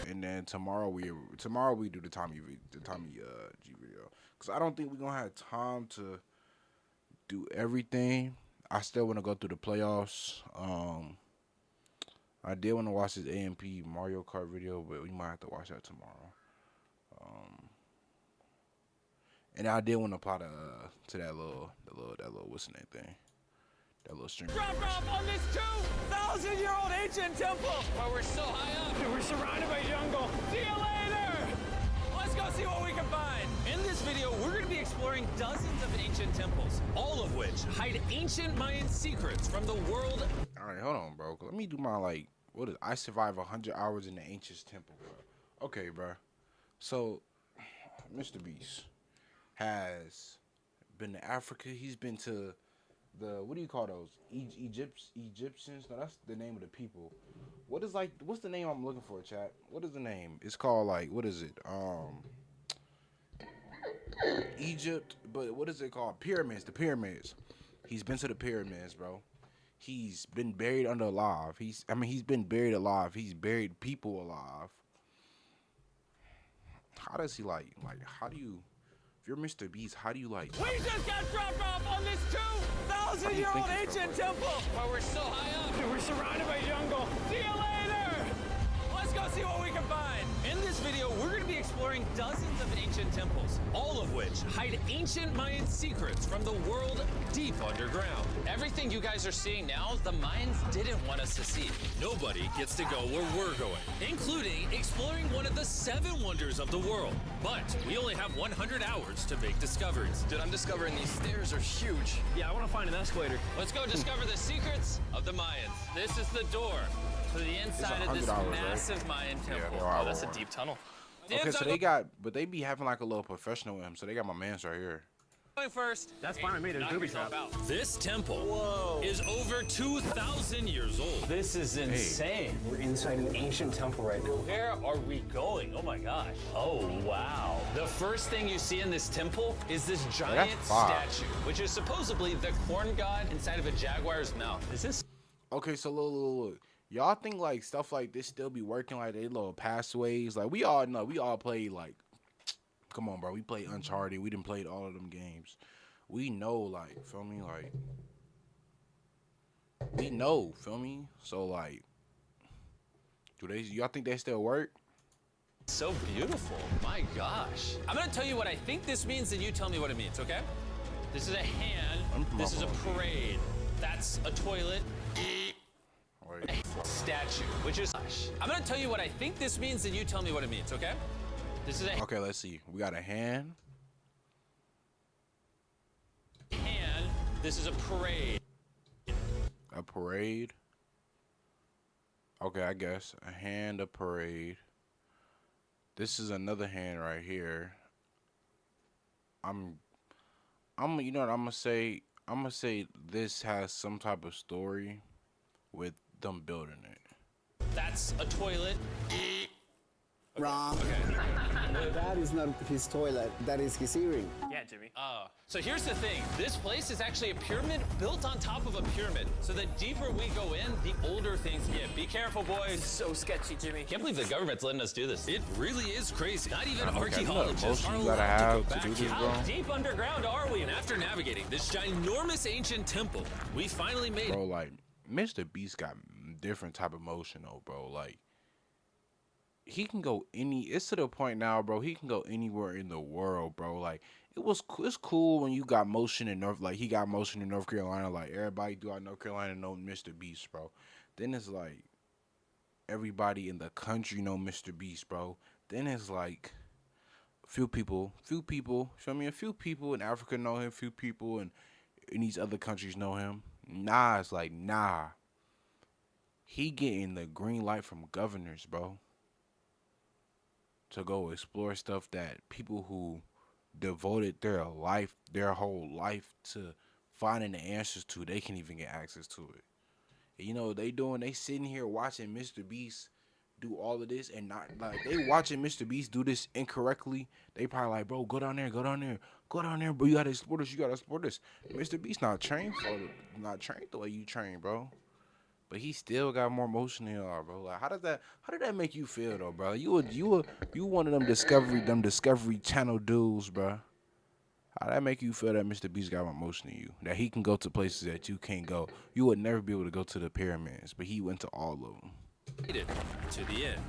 And then tomorrow we do the Tommy G video, because I don't think we're gonna have time to do everything. I still want to go through the playoffs. I did want to watch this AMP Mario Kart video, but we might have to watch that tomorrow. And I did want to apply to that little what's the name thing, that little stream. Drop off on this 2,000-year-old ancient temple. Why we're so high up. We're surrounded by jungle. See you later. Let's go see what we can find. In this video, we're going to be exploring dozens of ancient temples, all of which hide ancient Mayan secrets from the world. All right, hold on, bro. Let me do my I survived 100 hours in the ancient temple, bro. Okay, bro. So, Mr. Beast has been to Africa. He's been to what do you call those? Egyptians? No, that's the name of the people. What's the name I'm looking for, chat? What is the name? It's called what is it? Egypt, but what is it called? Pyramids, the pyramids. He's been to the pyramids, bro. He's been buried alive. He's been buried alive. He's buried people alive. How does he how do you, if you're Mr. Beast, how do you We just got dropped off on this 2,000-year-old ancient temple. Why we're so high up. We're surrounded by jungle. See you later. Let's go see what we can find. In this video, we're going to be exploring dozens of ancient temples, all of which hide ancient Mayan secrets from the world deep underground. Everything you guys are seeing now, the Mayans didn't want us to see. Nobody gets to go where we're going, including exploring one of the 7 wonders of the world. But we only have 100 hours to make discoveries. Dude, I'm discovering these stairs are huge. Yeah, I want to find an escalator. Let's go discover the secrets of the Mayans. This is the door to the inside of this massive Mayan temple. Oh, that's a deep tunnel. Okay, so they be having a little professional with him. So they got my man's right here. Going first. That's fine with me. There's booby traps. This temple is over 2,000 years old. This is insane. We're inside an ancient temple right now. Where are we going? Oh my gosh. Oh wow. The first thing you see in this temple is this giant statue, which is supposedly the corn god inside of a jaguar's mouth. Is this? Okay, so look. Y'all think stuff like this still be working, they little pathways? We all know, we all play come on, bro. We played Uncharted. We done played all of them games. We know, feel me? We know, feel me? So, y'all think they still work? So beautiful. My gosh. I'm gonna tell you what I think this means, and you tell me what it means, okay? This is a hand. This is a parade. That's a toilet. Statue, which is. I'm gonna tell you what I think this means, and you tell me what it means, okay? This is a. Okay, let's see. We got a hand. Hand. This is a parade. A parade. Okay, I guess a hand, a parade. This is another hand right here. You know what I'm gonna say? I'm gonna say this has some type of story with them building it. That's a toilet. Wrong. Okay. That is not his toilet. That is his earring. Yeah, Jimmy. So here's the thing. This place is actually a pyramid built on top of a pyramid. So the deeper we go in, the older things get. Be careful, boys. So sketchy, Jimmy. Can't believe the government's letting us do this. It really is crazy. Not even archaeologists are you allowed gotta to have go to back do this, here. bro. How deep underground are we? And after navigating this ginormous ancient temple, we finally made it. Bro, Mr. Beast got different type of motion, though, bro. He can go it's to the point now, bro, he can go anywhere in the world, bro. It's cool when you got motion in he got motion in North Carolina, everybody throughout North Carolina know Mr. Beast, bro. Then it's everybody in the country know Mr. Beast, bro. Then it's few people, feel me? A few people in Africa know him, few people in these other countries know him. Nah, it's nah. He getting the green light from governors, bro, to go explore stuff that people who devoted their whole life to finding the answers to, they can't even get access to it. And you know they sitting here watching Mr. Beast do all of this and not they watching Mr. Beast do this incorrectly. They probably bro, go down there, bro. You gotta explore this, Mr. Beast not trained the way you train, bro. but he still got more motion than y'all, bro. Like, how did that make you feel though, bro? You one of them Discovery Channel dudes, bro. How that make you feel that Mr. Beast got more motion than you? That he can go to places that you can't go. You would never be able to go to the pyramids, but he went to all of them. To the end.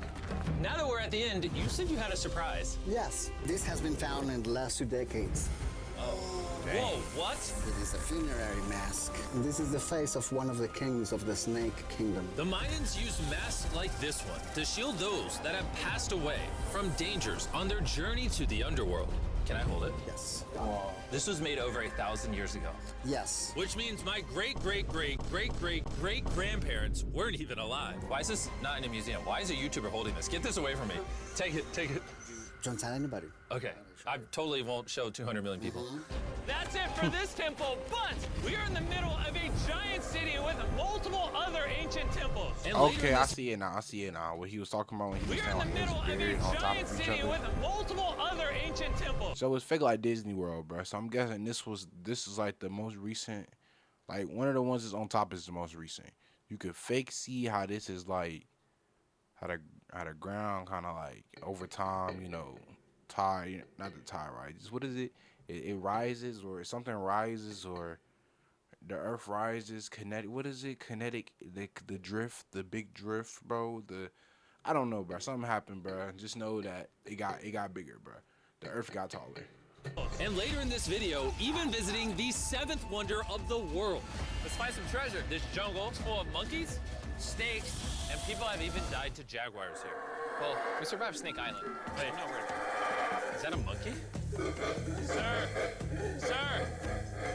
Now that we're at the end, you said you had a surprise. Yes, this has been found in the last 2 decades. Whoa, what? It is a funerary mask. This is the face of one of the kings of the Snake Kingdom. The Mayans used masks like this one to shield those that have passed away from dangers on their journey to the underworld. Can I hold it? Yes. This was made over 1,000 years ago. Yes. Which means my great-great-great-great-great-great-grandparents weren't even alive. Why is this not in a museum? Why is a YouTuber holding this? Get this away from me. Take it. Don't tell anybody. Okay, I totally won't show 200 million people. That's it for this temple, but we are in the middle of a giant city with multiple other ancient temples. And later Okay, in I this- see it now. What he was talking about when he was We are saying in the like middle of buried on a top giant of each city other. with multiple other ancient temples. So it's fake like Disney World, bro. So I'm guessing this is like the most recent, like one of the ones that's on top is the most recent. You could fake see how this is like, how the ground kind of like over time, you know, not the tide rises. What is it? It rises or something rises or the earth rises. Kinetic. What is it? Kinetic. The drift. The big drift, bro. I don't know, bro. Something happened, bro. Just know that it got bigger, bro. The earth got taller. And later in this video, even visiting the 7th wonder of the world. Let's find some treasure. This jungle is full of monkeys, snakes, and people have even died to jaguars here. Well, we survived Snake Island. Wait, no, wait. Is that a monkey?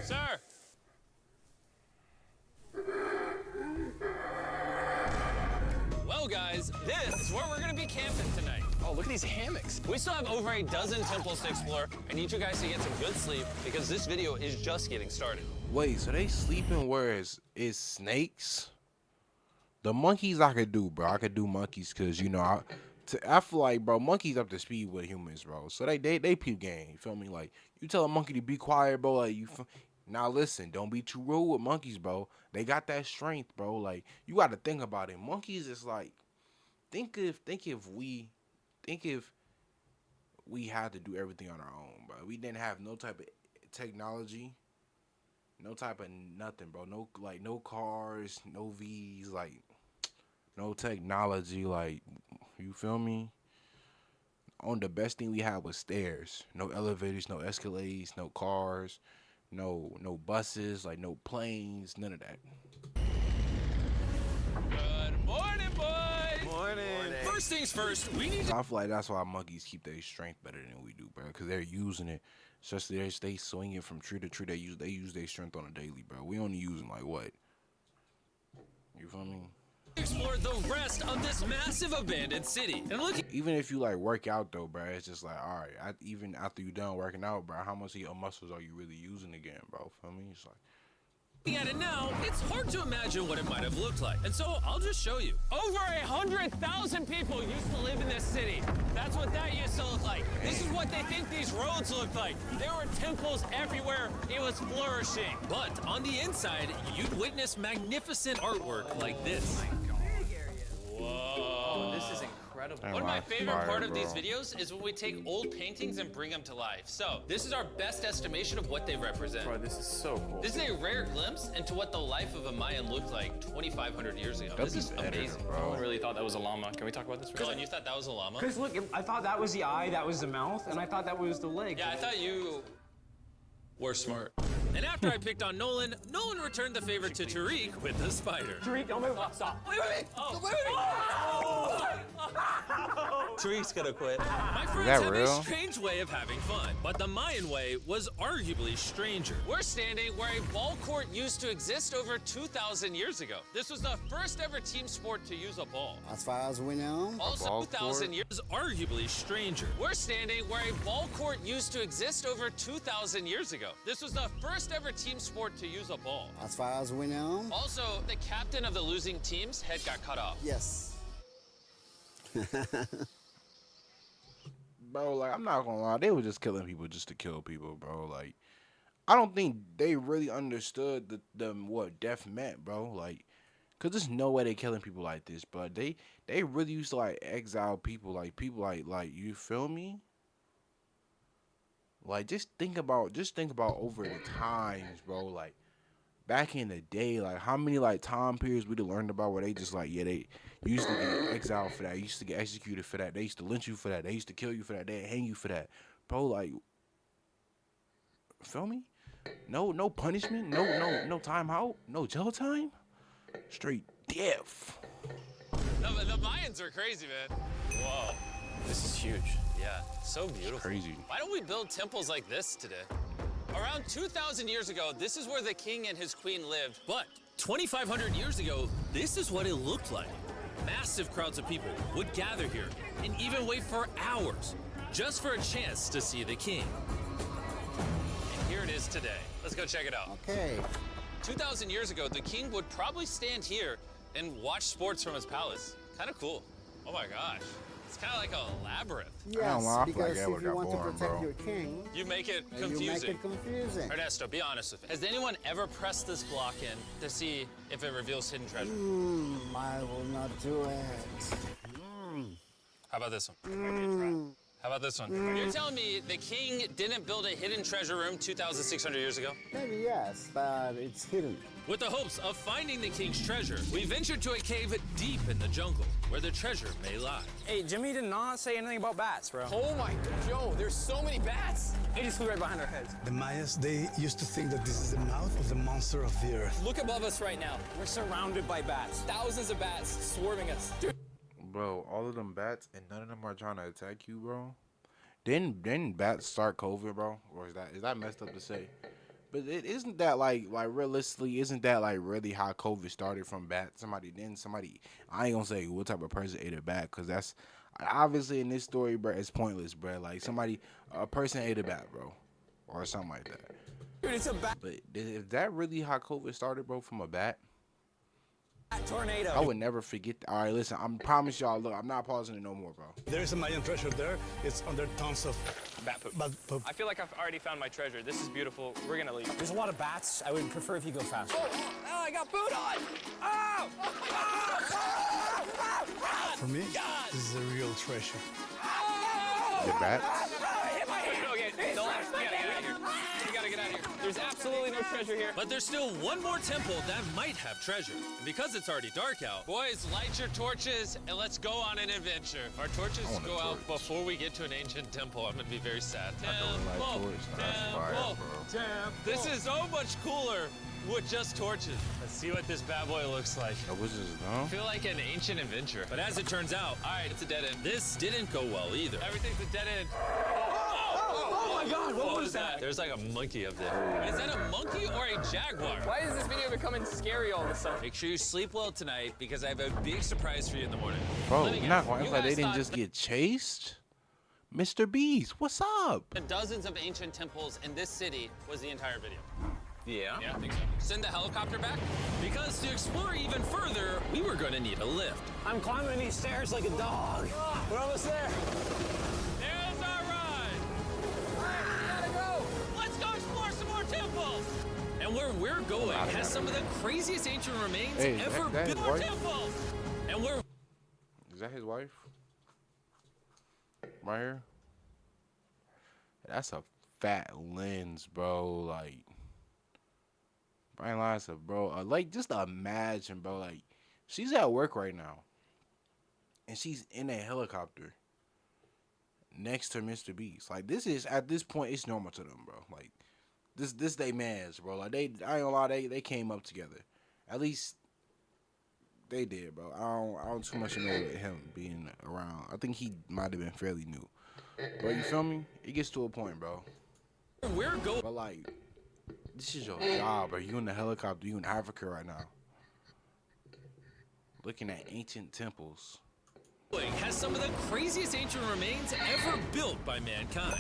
Sir! Well, guys, this is where we're gonna be camping tonight. Oh, look at these hammocks. We still have over a dozen temples to explore. I need you guys to get some good sleep because this video is just getting started. Wait, so they sleeping where is snakes? The monkeys I could do, bro. I could do monkeys because, you know, I feel like, bro, monkeys up to speed with humans, bro. So they peep game. You feel me? Like, you tell a monkey to be quiet, bro. Like, now listen, don't be too rude with monkeys, bro. They got that strength, bro. Like, you got to think about it. Monkeys is like, think if we had to do everything on our own, bro. We didn't have no type of technology, no type of nothing, bro. No cars, no V's, like no technology, like, you feel me? On the best thing we had was stairs. No elevators, no escalades, no cars, no buses, like no planes, none of that. Good morning, boys! Morning. First things first, we need I feel like that's why monkeys keep their strength better than we do, bro. Because they're using it. Especially they stay swinging from tree to tree. They use their strength on a daily, bro. We only using like what? You feel me? to explore the rest of this massive abandoned city. And look, Even if you like work out though, bro, it's just like, all right. Even after you done working out, bro, how much of your muscles are you really using again, bro? Feel me? It's like. looking at it now, it's hard to imagine what it might have looked like. And so I'll just show you. Over 100,000 people used to live in this city. That's what that used to look like. This is what they think these roads look like. There were temples everywhere. It was flourishing. But on the inside, you'd witness magnificent artwork like this. Oh, this is incredible. Damn, One of my that's favorite fire, part of these bro. videos is when we take old paintings and bring them to life. So this is our best estimation of what they represent. Bro, this is so cool. This is a rare glimpse into what the life of a Mayan looked like 2,500 years ago. That'd This is be better, amazing. I bro. really thought that was a llama. Can we talk about this for a Dylan, second? you thought that was a llama? Because look, I thought that was the eye, that was the mouth, and I thought that was the leg. Yeah, I thought you were smart. And after I picked on Nolan, Nolan returned the favor to Tariq with the spider. Tariq, don't move. Stop. Wait. Tariq's gonna quit. My friends that have a real? strange way of having fun, but the Mayan way was arguably stranger. We're standing where a ball court used to exist over 2,000 years ago. This was the first ever team sport to use a ball. As far as we know, Also, ball 2,000 court? years arguably stranger. We're standing where a ball court used to exist over 2,000 years ago. This was the first ever team sport to use a ball. as far as we know, Also, the captain of the losing team's head got cut off. yes. Bro, like, I'm not gonna lie, they were just killing people just to kill people, bro. Like, I don't think they really understood the what death meant, bro. Like, Cause there's no way they killing people like this, but they really used to like exile people, like you feel me? Like just think about over the times, bro. Like back in the day, like how many like time periods we done learned about where they just like they used to get exiled for that, used to get executed for that, they used to lynch you for that, they used to kill you for that, they hang you for that, bro. Like, feel me? No punishment, no time out, no jail time. Straight death. The Mayans are crazy, man. Whoa. This is huge. Yeah, so beautiful. Crazy. Why don't we build temples like this today? Around 2,000 years ago, this is where the king and his queen lived. But 2,500 years ago, this is what it looked like. Massive crowds of people would gather here and even wait for hours just for a chance to see the king. And here it is today. Let's go check it out. Okay. 2,000 years ago, the king would probably stand here and watch sports from his palace. Kind of cool. Oh my gosh. It's kind of like a labyrinth. Yes, I feel like because that if would've you got want boring, to protect bro. your king, You make it you confusing. make it confusing. Ernesto, be honest with me. Has anyone ever pressed this block in to see if it reveals hidden treasure? I will not do it. How about this one? How about this one? You're telling me the king didn't build a hidden treasure room 2,600 years ago? Maybe yes, but it's hidden. With the hopes of finding the king's treasure, we ventured to a cave deep in the jungle where the treasure may lie. Hey, Jimmy did not say anything about bats, bro. Oh my, Joe, there's so many bats. They just flew right behind our heads. The Mayas, they used to think that this is the mouth of the monster of the earth. Look above us right now. We're surrounded by bats. Thousands of bats swarming us. Dude. Bro, all of them bats and none of them are trying to attack you, bro. Didn't bats start COVID, bro? Or is that messed up to say? But it isn't that like realistically, isn't that like really how COVID started from bats? Somebody, I ain't gonna say what type of person ate a bat, cause that's obviously in this story, bro, it's pointless, bro. Like a person ate a bat, bro, or something like that. Dude, it's a bat But is that really how COVID started, bro? From a bat? tornado. I would never forget. All right, listen, I promise y'all. Look, I'm not pausing it no more, bro. There is a Mayan treasure there. It's under tons of Bat poop. bat poop. I feel like I've already found my treasure. This is beautiful. We're gonna leave. There's a lot of bats. I would prefer if you go faster. Oh, I got food on! Oh! For me, this is a real treasure. The bats? Okay, don't laugh. We gotta get out of here. We gotta get out of here. There's absolutely no treasure here. But there's still one more temple that might have treasure. And because it's already dark out, boys, light your torches and let's go on an adventure. If our torches I want a go out torch. before we get to an ancient temple, I'm gonna be very sad. I don't like torch. That's fire, bro. This is so much cooler with just torches. Let's see what this bad boy looks like. Oh, what's this, I huh? feel like an ancient adventure. But as it turns out, all right, it's a dead end. This didn't go well either. Everything's a dead end. Oh my God, what was that? There's like a monkey up there. Is that a monkey or a jaguar? Why is this video becoming scary all of a sudden? Make sure you sleep well tonight because I have a big surprise for you in the morning. Bro, Let me you're not guess, gonna you act like they guys didn't thought just get chased? Mr. Beast, what's up? the dozens of ancient temples in this city was the entire video. Yeah? Yeah, I think so. Send the helicopter back? Because to explore even further, we were gonna need a lift. I'm climbing these stairs like a dog. We're almost there. There's our ride! We gotta go! Let's go explore some more temples! And where we're going has some of the craziest ancient remains Hey, ever that built. his More wife? temples! And we're Is that his wife? Right here? That's a fat lens, bro. Like, Brian Lyons, bro. Like, just imagine, bro. Like, she's at work right now, and she's in a helicopter next to Mr. Beast. Like, this is at this point, it's normal to them, bro. Like, this they mans, bro. Like, I ain't gonna lie, they came up together. At least they did, bro. I don't too much know with him being around. I think he might have been fairly new. But you feel me? It gets to a point, bro. going. But like, this is your job, bro. You in the helicopter, you in Africa right now. Looking at ancient temples. Has some of the craziest ancient remains ever built by mankind.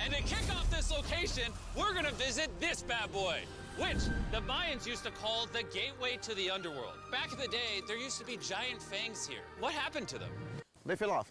And to kick off this location, we're gonna visit this bad boy, which the Mayans used to call the gateway to the underworld. Back in the day, there used to be giant fangs here. What happened to them? They fell off.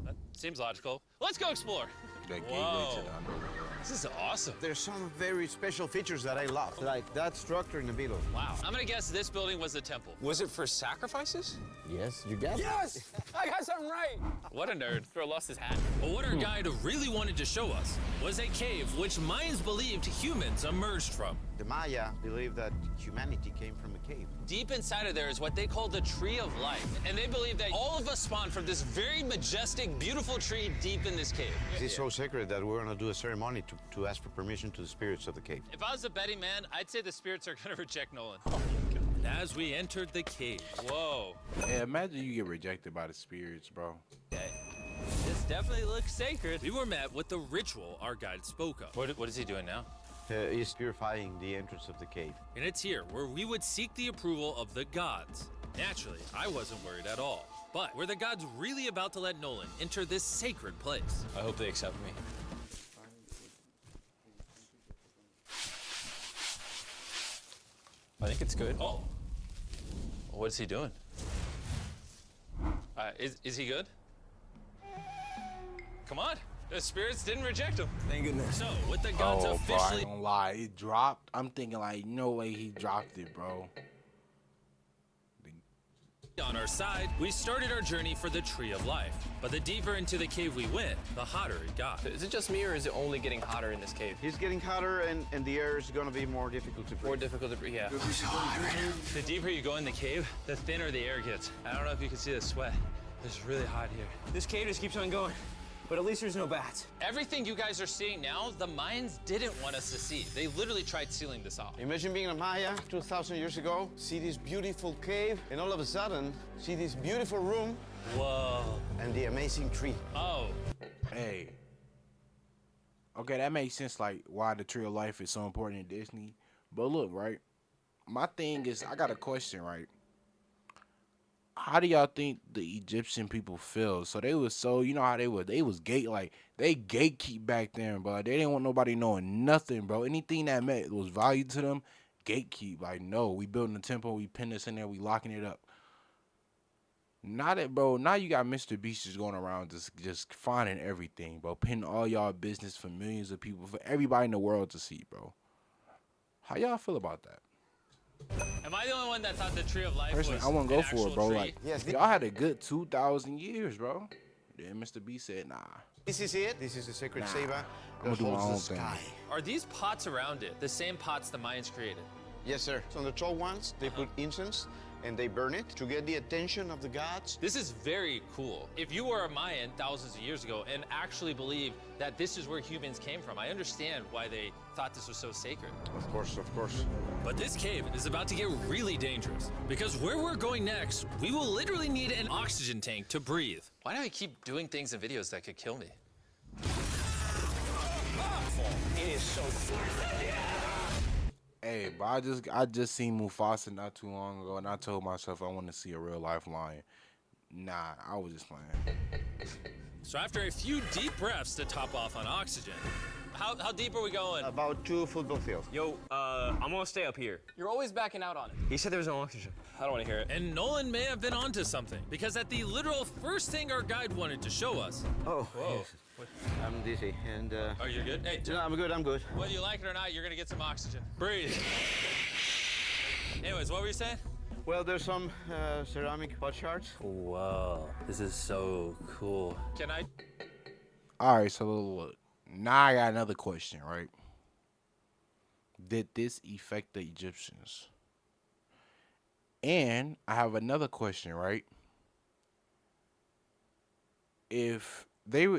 That seems logical. Let's go explore. That gateway Whoa. to the underworld. This is awesome. There's some very special features that I love, like that structure in the middle. Wow. I'm gonna guess this building was a temple. Was it for sacrifices? Yes, you got it. Yes! I got something right. What a nerd. Throw lost his hat. But what our guide really wanted to show us was a cave which Mayans believed humans emerged from. The Maya believe that humanity came from a cave. Deep inside of there is what they call the Tree of Life. And they believe that all of us spawned from this very majestic, beautiful tree deep in this cave. It's so sacred that we're gonna do a ceremony to ask for permission to the spirits of the cave. If I was a betting man, I'd say the spirits are gonna reject Nolan. And as we entered the cave, Whoa. Hey, imagine you get rejected by the spirits, bro. This definitely looks sacred. we were met with the ritual our guide spoke of. What is he doing now? Is purifying the entrance of the cave. And it's here where we would seek the approval of the gods. Naturally, I wasn't worried at all. But were the gods really about to let Nolan enter this sacred place? I hope they accept me. I think it's good. Oh. What's he doing? Is he good? Come on. The spirits didn't reject him. Thank goodness. So, with the gods Oh, bro, I officially ain't gonna lie. It dropped. I'm thinking like, no way he dropped it, bro. on our side, we started our journey for the Tree of Life. But the deeper into the cave we went, the hotter it got. Is it just me, or is it only getting hotter in this cave? It's getting hotter and the air is gonna be more difficult to breathe. More difficult to breathe, yeah. The deeper you go in the cave, the thinner the air gets. I don't know if you can see the sweat. It's really hot here. This cave just keeps on going. But at least there's no bats. Everything you guys are seeing now, the Mayans didn't want us to see. They literally tried sealing this off. Imagine being a Maya 2,000 years ago, see this beautiful cave, and all of a sudden, see this beautiful room Whoa. and the amazing tree. Oh. Hey. Okay, that makes sense, like, why the Tree of Life is so important in Disney. But look, right? My thing is, I got a question, right? How do y'all think the Egyptian people feel? So they was so, you know how they was they gatekeep back then, bro. They didn't want nobody knowing nothing, bro. Anything that meant was value to them, gatekeep. Like, no, we building a temple, we pin this in there, we locking it up. Now that, bro, now you got Mr. Beast just going around just finding everything, bro. Pinning all y'all business for millions of people, for everybody in the world to see, bro. How y'all feel about that? Am I the only one that thought the Tree of Life Personally, was I wouldn't go an for it, actual bro. tree? Like, Yes, y'all had a good 2,000 years, bro. Then Mr. B said, nah. This is it. This is the sacred Nah, Seba I'ma that do my holds own the thing. sky. Are these pots around it the same pots the Mayans created? Yes, sir. So on the tall ones, they put incense and they burn it to get the attention of the gods. This is very cool. If you were a Mayan thousands of years ago and actually believed that this is where humans came from, I understand why they thought this was so sacred. Of course, of course. But this cave is about to get really dangerous because where we're going next, we will literally need an oxygen tank to breathe. Why do I keep doing things in videos that could kill me? It is so Hey, but I just seen Mufasa not too long ago, and I told myself I want to see a real life lion. Nah, I was just playing. So after a few deep breaths to top off on oxygen, How deep are we going? About 2 football fields. Yo, I'm gonna stay up here. You're always backing out on it. He said there was no oxygen. I don't want to hear it. and Nolan may have been onto something because at the literal first thing our guide wanted to show us, Oh, yes. I'm dizzy and Are you good? Hey, no, I'm good. I'm good. whether you like it or not, you're gonna get some oxygen. Breathe. Anyways, what were you saying? Well, there's some ceramic pot shards. Whoa, this is so cool. Can I? All right, so look. Now I got another question, right? Did this affect the Egyptians? And I have another question, right? If they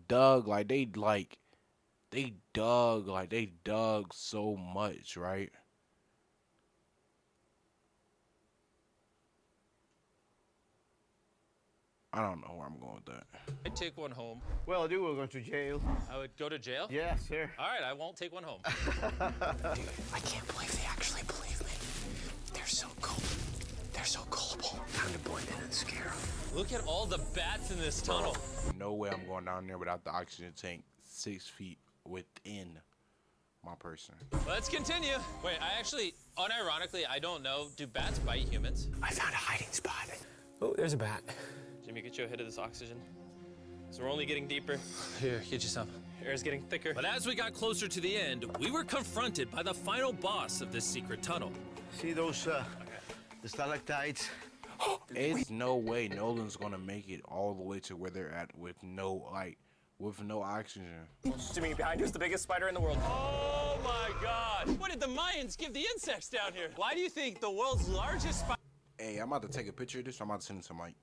dug so much, right? I don't know where I'm going with that. I'd take one home. Well, dude, we're going to jail. I would go to jail? Yeah, sir. All right, I won't take one home. I can't believe they actually believe me. They're so cool. They're so gullible. Time to blend in and scare them. Look at all the bats in this tunnel. No way I'm going down there without the oxygen tank 6 feet within my person. Let's continue. Wait, unironically, I don't know. Do bats bite humans? I found a hiding spot. Oh, there's a bat. Jimmy, get you a hit of this oxygen. So we're only getting deeper. Here, get you some. Air's getting thicker. But as we got closer to the end, we were confronted by the final boss of this secret tunnel. See those the stalactites? It's no way Nolan's gonna make it all the way to where they're at with no oxygen. Jimmy, behind you is the biggest spider in the world. Oh my God! What did the Mayans give the insects down here? Why do you think the world's largest spider? Hey, I'm about to take a picture of this. I'm about to send it to Mike.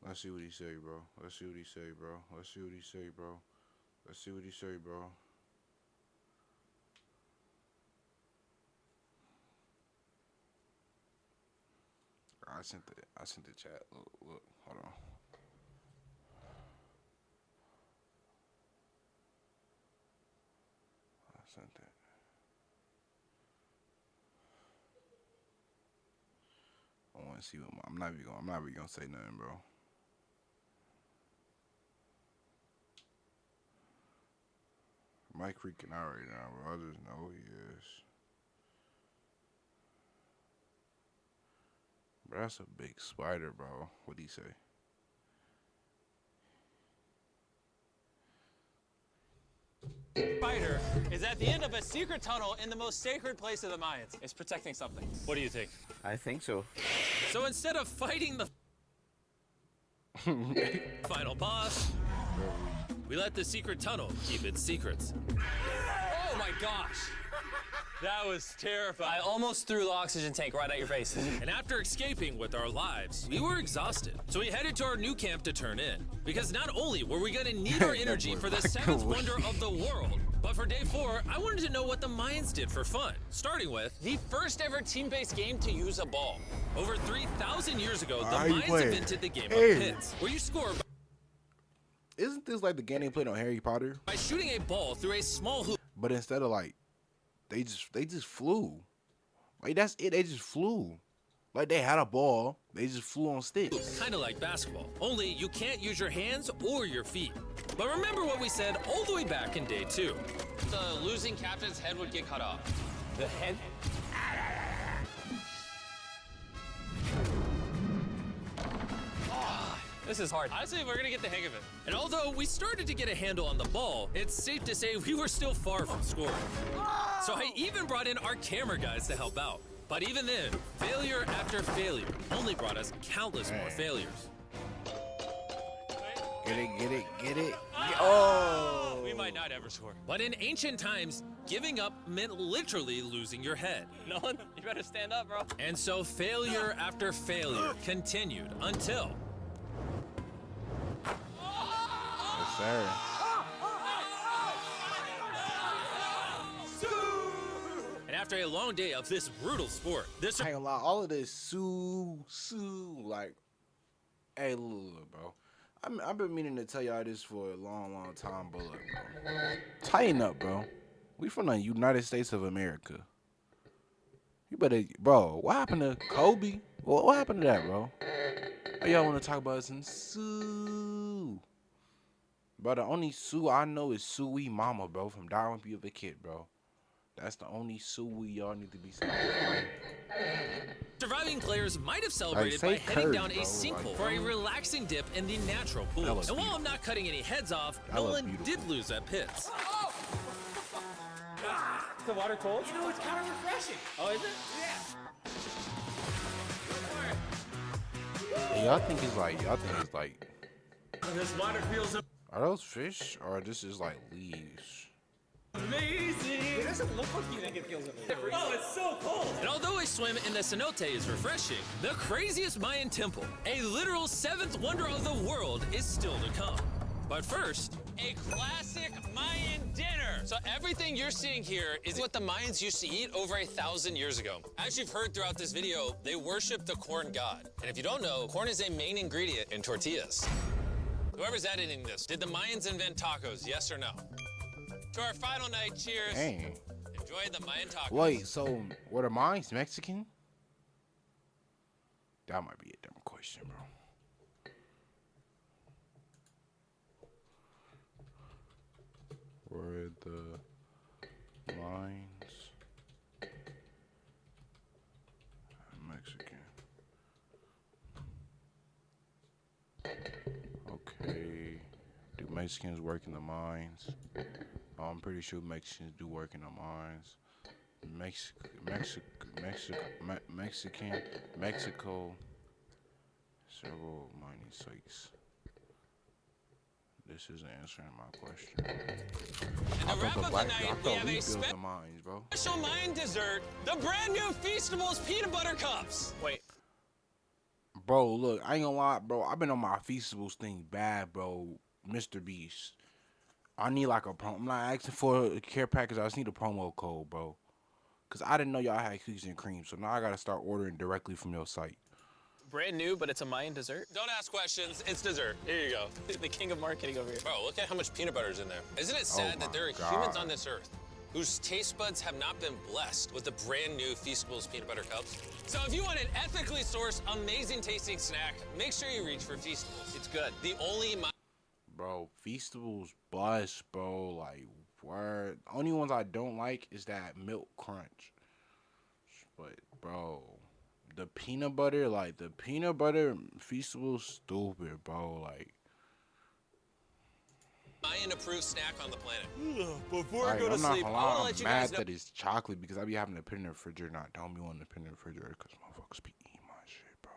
Let's see what he say, bro. Let's see what he say, bro. Let's see what he say, bro. Let's see what he say, bro. I sent the chat. Look, hold on. I sent it. I want to see what I'm not even gonna say nothing, bro. Mike freaking out right now, bro. I just know he is. Bro, that's a big spider, bro. What'd he say? Spider is at the end of a secret tunnel in the most sacred place of the Mayans. It's protecting something. What do you think? I think so. So instead of fighting the final boss, we let the secret tunnel keep its secrets. Oh my gosh! That was I terrifying. almost threw the oxygen tank right at your face. And after escaping with our lives, we were exhausted. So we headed to our new camp to turn in. Because not only were we gonna need our energy for the seventh wonder of the world, but for day 4, I wanted to know what the Mayans did for fun. Starting with, The first ever team-based game to use a ball. over 3,000 years ago, the Are you Mayans playing? invented the game Hey. of pits, where you score Isn't this like the game they played on Harry Potter? by shooting a ball through a small hoop. But instead of like, they just flew. Like that's it. They just flew. Like they had a ball. They just flew on sticks. Kind of like basketball, only you can't use your hands or your feet. But remember what we said all the way back in day 2. The losing captain's head would get cut off. The head. This is hard. Honestly, we're gonna get the hang of it. And although we started to get a handle on the ball, it's safe to say we were still far from scoring. So I even brought in our camera guys to help out. But even then, failure after failure only brought us countless more failures. Get it. Oh! We might not ever score. But in ancient times, giving up meant literally losing your head. Nolan, you better stand up, bro. And so failure after failure continued until Yes, sir. and after a long day of this brutal sport, this I ain't gonna lie, all of this sue, like, hey, look, bro. I've been meaning to tell y'all this for a long time, but look, bro. Tighten up, bro. We from the United States of America. You better, bro. What happened to Kobe? What happened to that, bro? Oh, y'all want to talk about some Sue? Bro, the only Sue I know is Suey Mama, bro, from Darwin Be the Kid, bro. That's the only Suey y'all need to be saying. surviving players might have celebrated say by heading curve, down a bro, sinkhole like, for a relaxing dip in the natural pools. looks And while I'm not cutting any heads off, That looks Nolan beautiful. did lose at pits. Is the water cold? You know, it's kind of refreshing. Oh, is it? Hey, y'all think it's like, This water feels are those fish or this is like leaves? amazing. It doesn't look like you think it feels amazing. Oh, it's so cold. And although a swim in the cenote is refreshing, the craziest Mayan temple, a literal seventh wonder of the world, is still to come. But first, A classic Mayan dinner. So everything you're seeing here is what the Mayans used to eat over 1,000 years ago. As you've heard throughout this video, they worship the corn god. And if you don't know, corn is a main ingredient in tortillas. Whoever's editing this, did the Mayans invent tacos, yes or no? To our final night, cheers. Dang. Enjoy the Mayan tacos. Wait, so were the mines Mexican? That might be a dumb question, bro. Were the mines Mexican? Mexicans work in the mines. I'm pretty sure Mexicans do work in the mines. Mexico, several mining sites. This isn't answering my question. And to wrap up the night, we have a built the mines, bro. special mine dessert, the brand new Feastables Peanut Butter Cups. Wait. Bro, look, I ain't gonna lie, bro. I've been on my Feastables thing bad, bro. Mr. Beast. I need like a promo. I'm not asking for a care package. I just need a promo code, bro. Because I didn't know y'all had cookies and cream. So now I got to start ordering directly from your site. Brand new, but it's a Mayan dessert? Don't ask questions. It's dessert. Here you go. The king of marketing over here. Bro, look at how much peanut butter is in there. Isn't it sad that there are humans on this earth whose taste buds have not been blessed with the brand new Feastables Peanut Butter Cups? So if you want an ethically sourced, amazing tasting snack, make sure you reach for Feastables. It's good. The only Bro, Feastables bust, bro. Like, word. Only ones I don't like is that milk crunch. But, bro, the peanut butter, like, the peanut butter Feastables stupid, bro. Like, Mayan approved snack on the planet. Before I like, go to I'm not sleep, I gonna lie, want to I'm let you mad guys know that it's chocolate because I be having to put it in the refrigerator, not telling me on to put it in the refrigerator because motherfuckers be eating my shit, bro.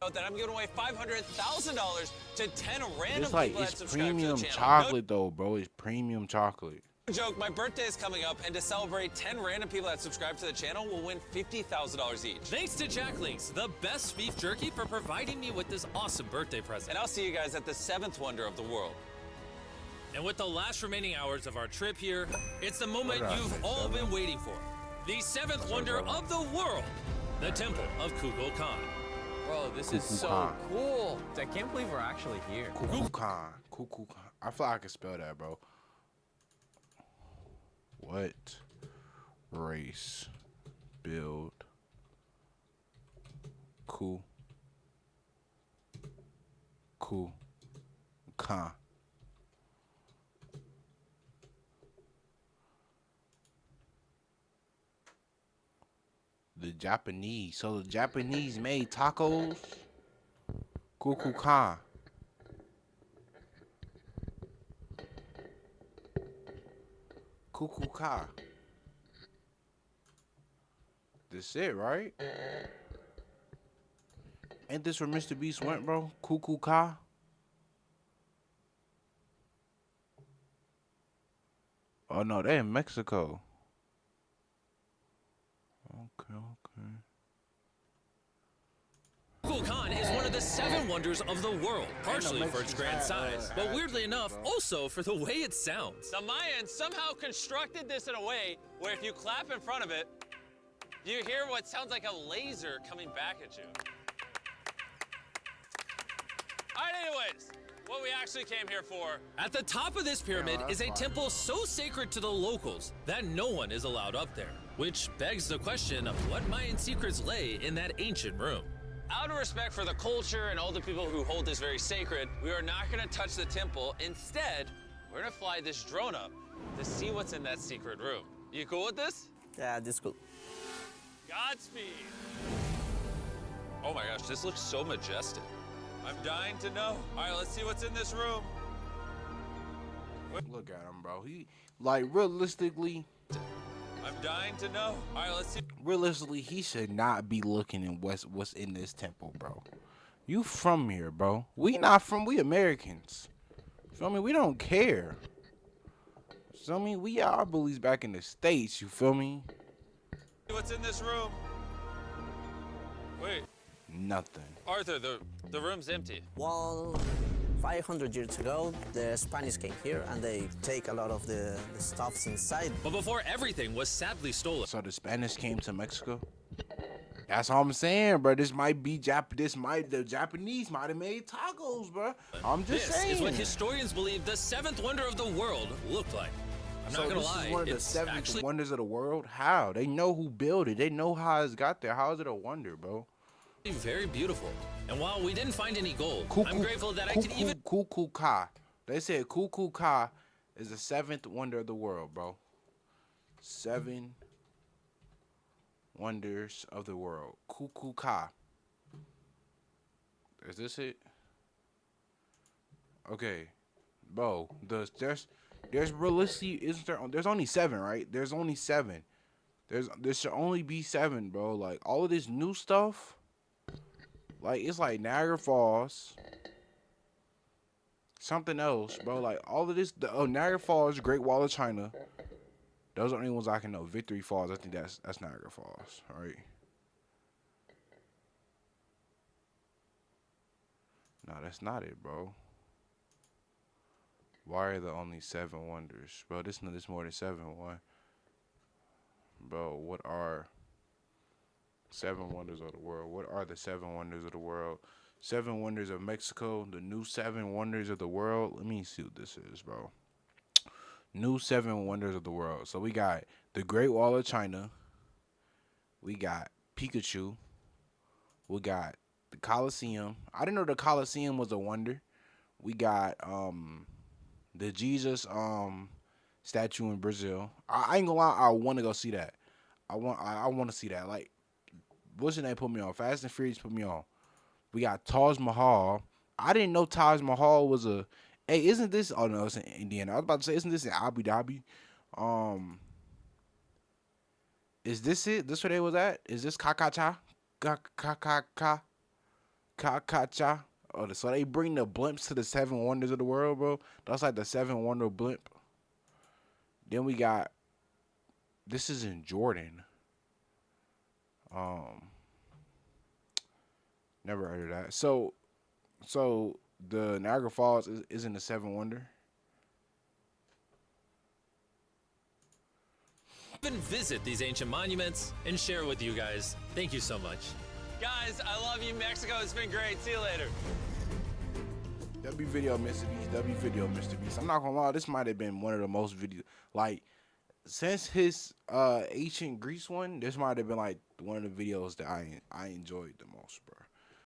that I'm giving away $500,000 to 10 random It's like, people that it's subscribe to premium the channel. chocolate, though, bro. It's premium chocolate. No joke, my birthday is coming up, and to celebrate, 10 random people that subscribe to the channel will win $50,000 each. Thanks to Jack Links, the best beef jerky, for providing me with this awesome birthday present. And I'll see you guys at the 7th wonder of the world. And with the last remaining hours of our trip here, it's the moment you've all been waiting for. The 7th wonder of the world, the Temple of Kukulkan. Bro, this is so cool. I can't believe we're actually here. Kukulkan. Kukulkan. I feel like I can spell that, bro. What race build Kukulkan? The Japanese. So the Japanese made tacos. Kukulkan. Kukulkan. This it, right? Ain't this where Mr. Beast went, bro? Kukulkan. Oh no, they in Mexico. Okay. Kukulkan is one of the 7 wonders of the world, partially for its grand size, but weirdly enough, also for the way it sounds. The Mayans somehow constructed this in a way where if you clap in front of it, you hear what sounds like a laser coming back at you. All right, anyways, what we actually came here for. At the top of this pyramid is a temple so sacred to the locals that no one is allowed up there, which begs the question of what Mayan secrets lay in that ancient room. Out of respect for the culture and all the people who hold this very sacred, we are not going to touch the temple. Instead, we're going to fly this drone up to see what's in that secret room. You cool with this? Yeah, this cool. Godspeed. Oh my gosh, this looks so majestic. I'm dying to know. All right, let's see what's in this room. Look at him, bro. He, like, realistically, I'm dying to know. All right, let's see. realistically, he should not be looking in what's in this temple, bro. You from here, bro. We not from, we Americans. Feel me? We don't care. Feel me? We got our bullies back in the States, you feel me? What's in this room? Wait, Nothing. Arthur, the room's empty. Well, 500 years ago, the Spanish came here and they take a lot of the stuffs inside. But before everything was sadly stolen. So the Spanish came to Mexico? That's all I'm saying, bro. This might be the Japanese might have made tacos, bro. I'm just This saying. is what historians believe the 7th wonder of the world looked like. I'm So not gonna this lie, is one of the it's 7 actually wonders of the world. How? They know who built it. They know how it's got there. How is it a wonder, bro? very beautiful. And while we didn't find any gold, I'm grateful that I could even Kukulkan. They said Kukulkan is the 7th wonder of the world, bro. 7 wonders of the world. Kukulkan. Is this it? Okay. bro. There's realistically there's only 7, right? There's only 7. There should only be 7, bro. Like all of this new stuff, like it's like Niagara Falls, something else, bro. Like all of this, Niagara Falls, Great Wall of China. Those are the only ones I can know. Victory Falls, I think that's Niagara Falls, right? No, that's not it, bro. Why are there only 7 wonders, bro? This more than 7. Why, bro? What are 7 wonders of the world? What are the 7 wonders of the world? 7 wonders of Mexico. The new 7 wonders of the world. Let me see what this is, bro. New 7 wonders of the world. So we got the Great Wall of China. We got Pikachu. We got the Colosseum. I didn't know the Colosseum was a wonder. We got the Jesus statue in Brazil. I ain't gonna lie, I want to go see that. I want to see that. Like, what's your name put me on? Fast and Furious put me on. We got Taj Mahal. I didn't know Taj Mahal was a. Hey, isn't this? Oh no, it's in Indiana. I was about to say, isn't this in Abu Dhabi? Is this it? This where they was at? Is this Kakacha? Kakacha? Oh, so they bring the blimps to the 7 wonders of the world, bro. That's like the 7 wonder blimp. Then we got. This is in Jordan. Never heard of that. So the Niagara Falls isn't a 7 wonder. Even visit these ancient monuments and share with you guys. Thank you so much. Guys, I love you, Mexico. It's been great. See you later. W video, Mr. Beast. W video, Mr. Beast. I'm not gonna lie, this might have been one of the most video, like, since his ancient Greece one. This might have been like one of the videos that I enjoyed the most, bro.